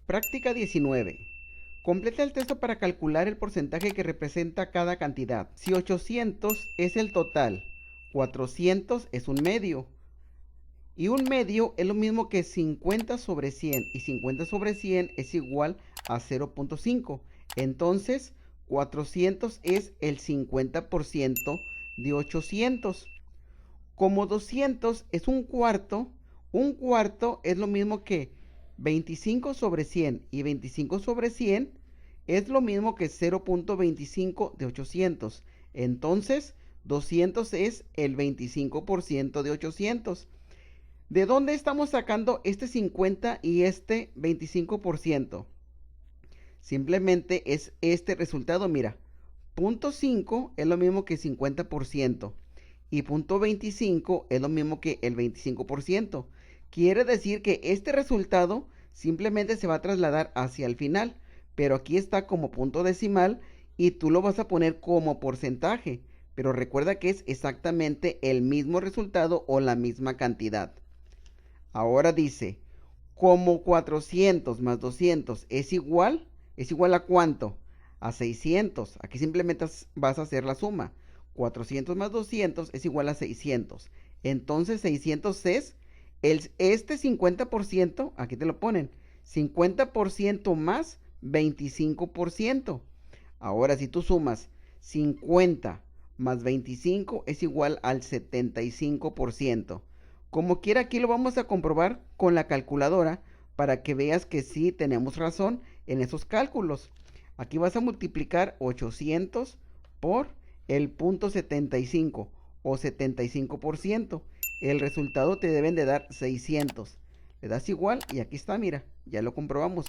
Práctica 19. Completa el texto para calcular el porcentaje que representa cada cantidad. Si 800 es el total, 400 es un medio. Y un medio es lo mismo que 50 sobre 100. Y 50 sobre 100 es igual a 0.5. Entonces, 400 es el 50% de 800. Como 200 es un cuarto es lo mismo que 25 sobre 100 y 25 sobre 100 es lo mismo que 0.25 de 800. Entonces, 200 es el 25% de 800. ¿De dónde estamos sacando este 50 y este 25%? Simplemente es este resultado, mira. 0.5 es lo mismo que 50% y 0.25 es lo mismo que el 25%. Quiere decir que este resultado simplemente se va a trasladar hacia el final, pero aquí está como punto decimal y tú lo vas a poner como porcentaje, pero recuerda que es exactamente el mismo resultado o la misma cantidad. Ahora dice, como 400 más 200 ¿es igual a cuánto? A 600. Aquí simplemente vas a hacer la suma. 400 más 200 es igual a 600. Entonces 600 es este 50%, aquí te lo ponen, 50% más 25%. Ahora si tú sumas 50 más 25 es igual al 75%. Como quiera, aquí lo vamos a comprobar con la calculadora para que veas que sí tenemos razón en esos cálculos. Aquí vas a multiplicar 800 por el punto 75 o 75%. El resultado te deben de dar 600. Le das igual y aquí está, mira, ya lo comprobamos.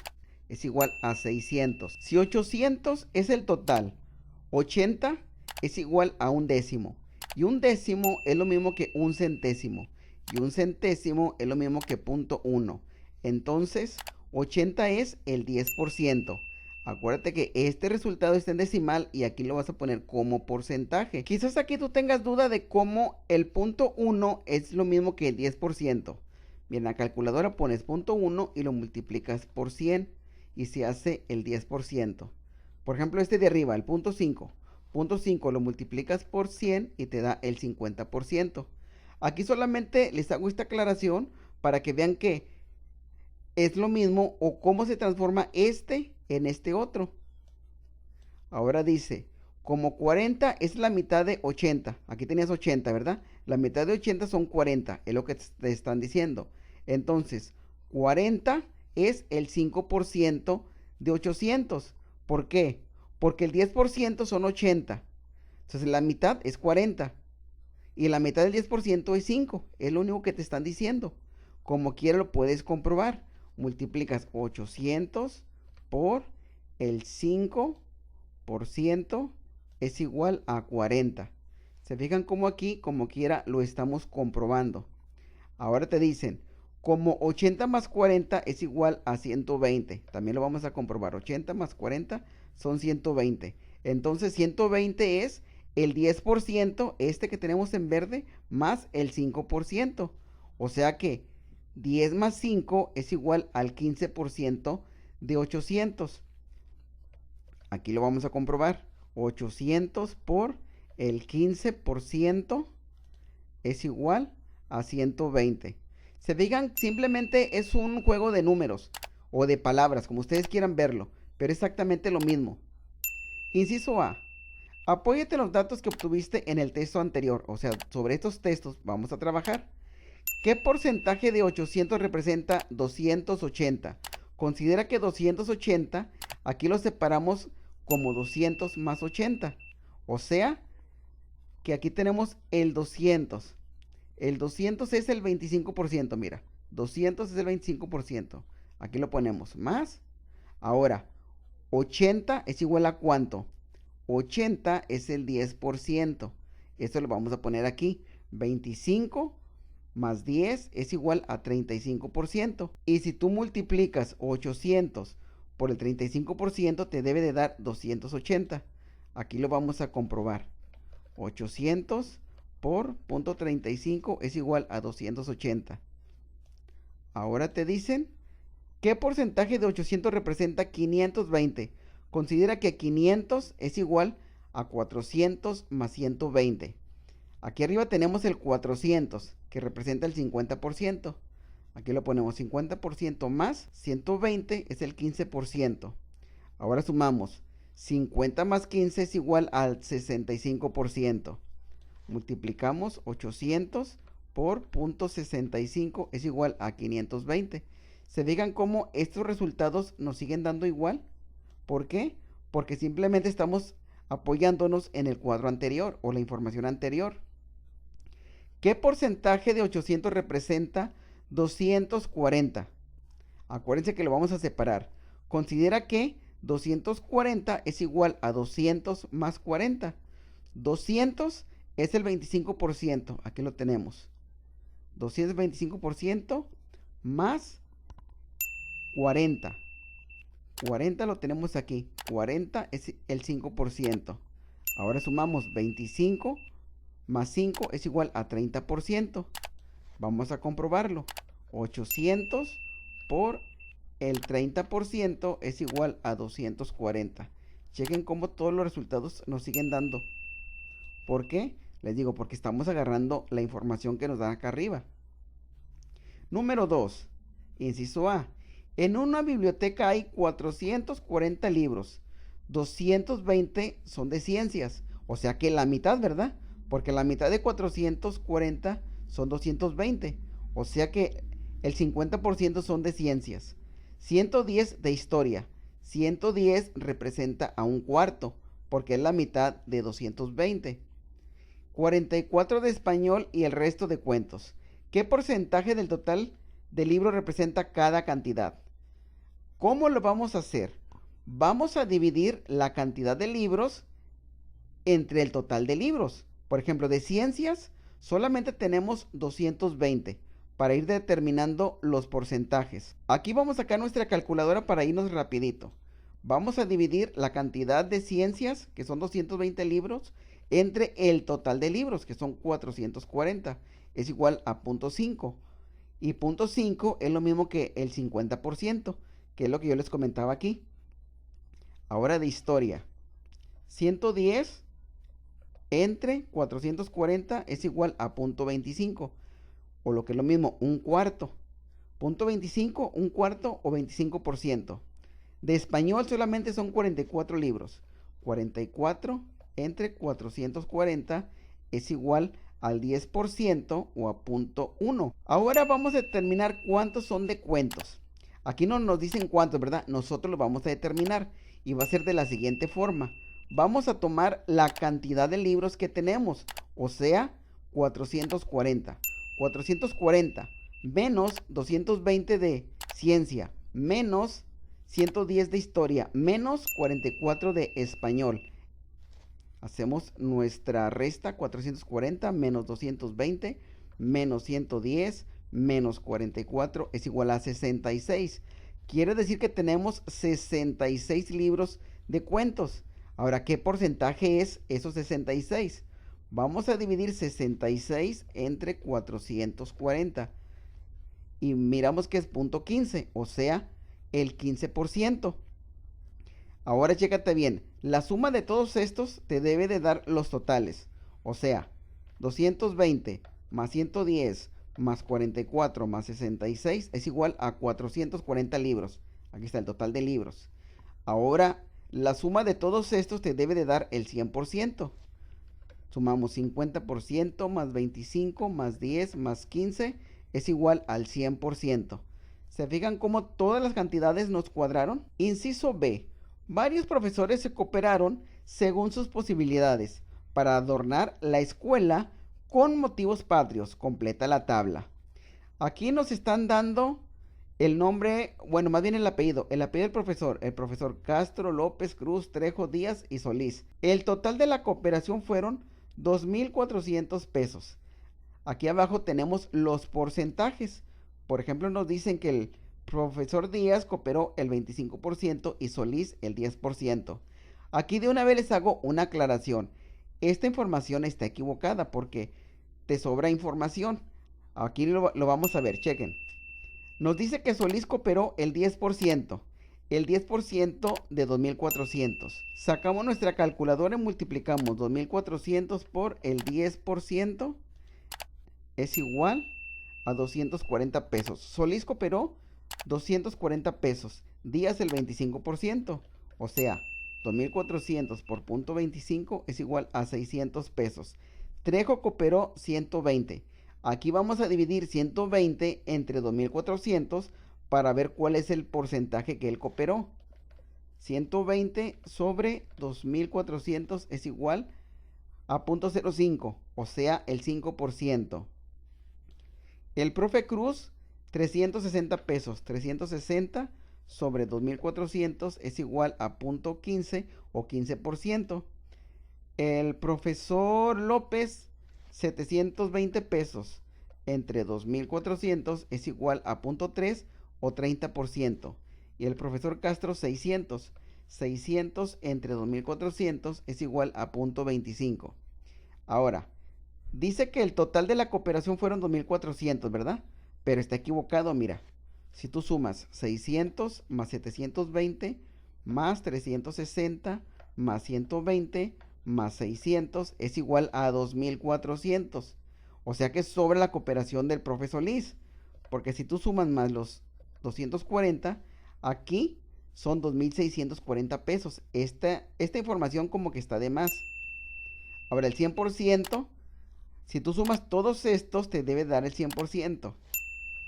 Es igual a 600. Si 800 es el total, 80 es igual a un décimo. Y un décimo es lo mismo que un centésimo. Y un centésimo es lo mismo que 0.1. Entonces, 80 es el 10%. Acuérdate que este resultado está en decimal y aquí lo vas a poner como porcentaje. Quizás aquí tú tengas duda de cómo el 0.1 es lo mismo que el 10%. Bien, en la calculadora pones 0.1 y lo multiplicas por 100 y se hace el 10%. Por ejemplo, este de arriba, el 0.5. 0.5 lo multiplicas por 100 y te da el 50%. Aquí solamente les hago esta aclaración para que vean que es lo mismo o cómo se transforma este en este otro. Ahora dice, como 40 es la mitad de 80. Aquí tenías 80, ¿verdad? La mitad de 80 son 40, es lo que te están diciendo. Entonces, 40 es el 5% de 800. ¿Por qué? Porque el 10% son 80. Entonces, la mitad es 40. Y la mitad del 10% es 5. Es lo único que te están diciendo. Como quiera lo puedes comprobar. Multiplicas 800 por el 5% es igual a 40. Se fijan cómo aquí, como quiera, lo estamos comprobando. Ahora te dicen, como 80 más 40 es igual a 120. También lo vamos a comprobar. 80 más 40 son 120. Entonces 120 es el 10%, este que tenemos en verde, más el 5%. O sea que 10 más 5 es igual al 15% de 800. Aquí lo vamos a comprobar. 800 por el 15% es igual a 120. Se fijan, simplemente es un juego de números o de palabras, como ustedes quieran verlo, pero exactamente lo mismo. Inciso A. Apóyate en los datos que obtuviste en el texto anterior, o sea, sobre estos textos vamos a trabajar. ¿Qué porcentaje de 800 representa 280? Considera que 280, aquí lo separamos como 200 más 80. O sea, que aquí tenemos el 200. El 200 es el 25%, mira. 200 es el 25%. Aquí lo ponemos más. Ahora, 80 es igual a ¿cuánto? 80 es el 10%. Esto lo vamos a poner aquí. 25 más 10 es igual a 35%. Y si tú multiplicas 800 por el 35%, te debe de dar 280. Aquí lo vamos a comprobar. 800 por 0.35 es igual a 280. Ahora te dicen ¿Qué porcentaje de 800 representa 520? Considera que 500 es igual a 400 más 120. Aquí arriba tenemos el 400, que representa el 50%. Aquí lo ponemos 50% más 120 es el 15%. Ahora sumamos 50 más 15 es igual al 65%. Multiplicamos 800 por 0.65 es igual a 520. ¿Se fijan cómo estos resultados nos siguen dando igual? ¿Por qué? Porque simplemente estamos apoyándonos en el cuadro anterior o la información anterior. ¿Qué porcentaje de 800 representa 240? Acuérdense que lo vamos a separar. Considera que 240 es igual a 200 más 40. 200 es el 25%. Aquí lo tenemos. 225% más 40. 40 lo tenemos aquí. 40 es el 5%. Ahora sumamos 25 más 5 es igual a 30%. Vamos a comprobarlo. 800 por el 30% es igual a 240. Chequen cómo todos los resultados nos siguen dando. ¿Por qué? Les digo, porque estamos agarrando la información que nos dan acá arriba. Número 2. Inciso A. En una biblioteca hay 440 libros. 220 son de ciencias. O sea que la mitad, ¿verdad? Porque la mitad de 440 son 220. O sea que el 50% son de ciencias. 110 de historia. 110 representa a un cuarto, porque es la mitad de 220. 44 de español y el resto de cuentos. ¿Qué porcentaje del total del libro representa cada cantidad? ¿Cómo lo vamos a hacer? Vamos a dividir la cantidad de libros entre el total de libros. Por ejemplo, de ciencias solamente tenemos 220 para ir determinando los porcentajes. Aquí vamos a sacar nuestra calculadora para irnos rapidito. Vamos a dividir la cantidad de ciencias, que son 220 libros, entre el total de libros, que son 440. Es igual a 0.5. Y 0.5 es lo mismo que el 50%, que es lo que yo les comentaba aquí. Ahora de historia. 110 entre 440 es igual a 0.25. O lo que es lo mismo, un cuarto. 0.25, un cuarto o 25%. De español solamente son 44 libros. 44 entre 440 es igual al 10% o a 0.1. Ahora vamos a determinar cuántos son de cuentos. Aquí no nos dicen cuántos, ¿verdad? Nosotros lo vamos a determinar y va a ser de la siguiente forma. Vamos a tomar la cantidad de libros que tenemos, o sea, 440. 440 menos 220 de ciencia, menos 110 de historia, menos 44 de español. Hacemos nuestra resta. 440 menos 220 menos 110 menos 44 es igual a 66. Quiere decir que tenemos 66 libros de cuentos. Ahora, ¿qué porcentaje es esos 66? Vamos a dividir 66 entre 440. Y miramos que es 0.15, o sea, el 15%. Ahora chécate bien, la suma de todos estos te debe de dar los totales. O sea, 220 más 110 más 44 más 66 es igual a 440 libros. Aquí está el total de libros. Ahora, la suma de todos estos te debe de dar el 100%. Sumamos 50% más 25 más 10 más 15 es igual al 100%. ¿Se fijan cómo todas las cantidades nos cuadraron? Inciso B. Varios profesores se cooperaron según sus posibilidades para adornar la escuela con motivos patrios. Completa la tabla. Aquí nos están dando el nombre, bueno, más bien el apellido del profesor, el profesor Castro, López, Cruz, Trejo, Díaz y Solís. El total de la cooperación fueron 2,400 pesos. Aquí abajo tenemos los porcentajes. Por ejemplo, nos dicen que el profesor Díaz cooperó el 25% y Solís el 10%. Aquí de una vez les hago una aclaración. Esta información está equivocada porque te sobra información. Aquí lo vamos a ver, chequen. Nos dice que Solís cooperó el 10%. El 10% de 2400. Sacamos nuestra calculadora y multiplicamos 2400 por el 10%. Es igual a 240 pesos. Solís cooperó 240 pesos. Díaz el 25%. O sea, 2400 por punto 25 es igual a 600 pesos. Trejo cooperó 120. Aquí vamos a dividir 120 entre 2400 para ver cuál es el porcentaje que él cooperó. 120 sobre 2400 es igual a 0.05, o sea, el 5%. El profe Cruz, 360 pesos. 360 sobre 2400 es igual a 0.15 o 15%. El profesor López, 720 pesos entre 2400 es igual a 0.3 o 30%. Y el profesor Castro, 600. 600 entre 2400 es igual a 0.25. Ahora, dice que el total de la cooperación fueron 2400, ¿verdad? Pero está equivocado, mira. Si tú sumas 600 más 720 más 360 más 120 más 600 es igual a 2400. O sea que sobra la cooperación del profe Solís. Porque si tú sumas más los 240, aquí son 2640 pesos. Esta información como que está de más. Ahora el 100%, si tú sumas todos estos, te debe dar el 100%.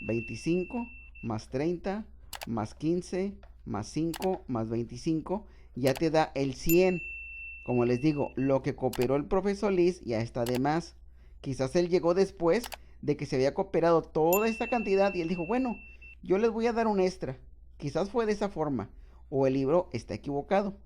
25 más 30 más 15 más 5 más 25 ya te da el 100. Como les digo, lo que cooperó el profe Solís ya está de más. Quizás él llegó después de que se había cooperado toda esta cantidad y él dijo, bueno, yo les voy a dar un extra. Quizás fue de esa forma. O el libro está equivocado.